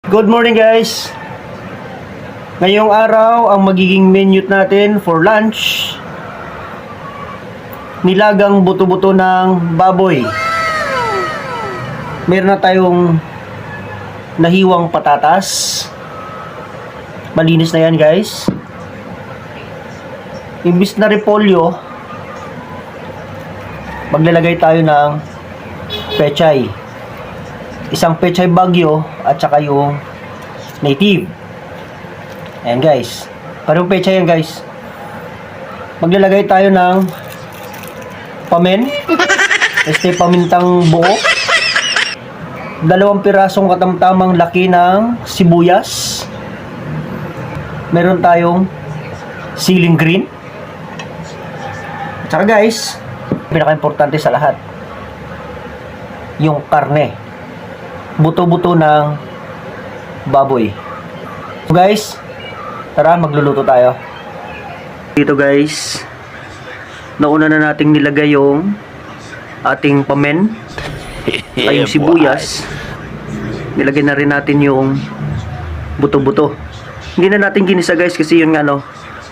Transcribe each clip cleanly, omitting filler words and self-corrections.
Good morning guys. Ngayong araw ang magiging menu natin for lunch, nilagang buto-buto ng baboy. Meron na tayong nahiwang patatas. Malinis na yan guys. Imbis na repolyo, maglalagay tayo ng pechay. Isang pechay bagyo at saka yung native. Ayan guys. Parang pechay yan guys. Maglalagay tayo ng pamen. Pamintang buo. 2 pirasong katamtamang laki ng sibuyas. Meron tayong siling green. At saka guys, pinaka-importante sa lahat, yung karne. Buto-buto ng baboy. So guys, tara magluluto tayo. Dito guys, nauna na nating nilagay yung ating pamen ay yung sibuyas. Nilagay na rin natin yung buto-buto. Hindi na natin ginisa guys kasi yun nga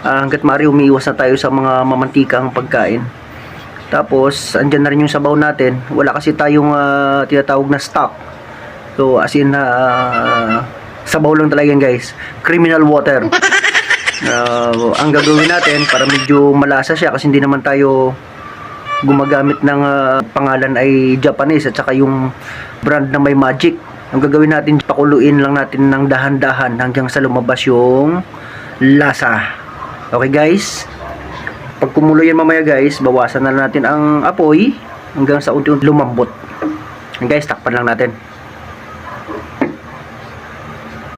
hanggat maaari umiiwas na tayo sa mga mamantikang pagkain. Tapos andyan na rin yung sabaw natin. Wala kasi tayong tinatawag na stock. So as in sabaw lang talaga yan guys. Criminal water. Ang gagawin natin para medyo malasa siya, kasi hindi naman tayo gumagamit ng pangalan ay Japanese at saka yung brand na may magic. Ang gagawin natin, pakuluin lang natin ng dahan-dahan hanggang sa lumabas yung lasa. Okay guys, pag kumulo yan mamaya guys, bawasan na natin ang apoy hanggang sa unti-unti lumambot. And guys, takpan lang natin.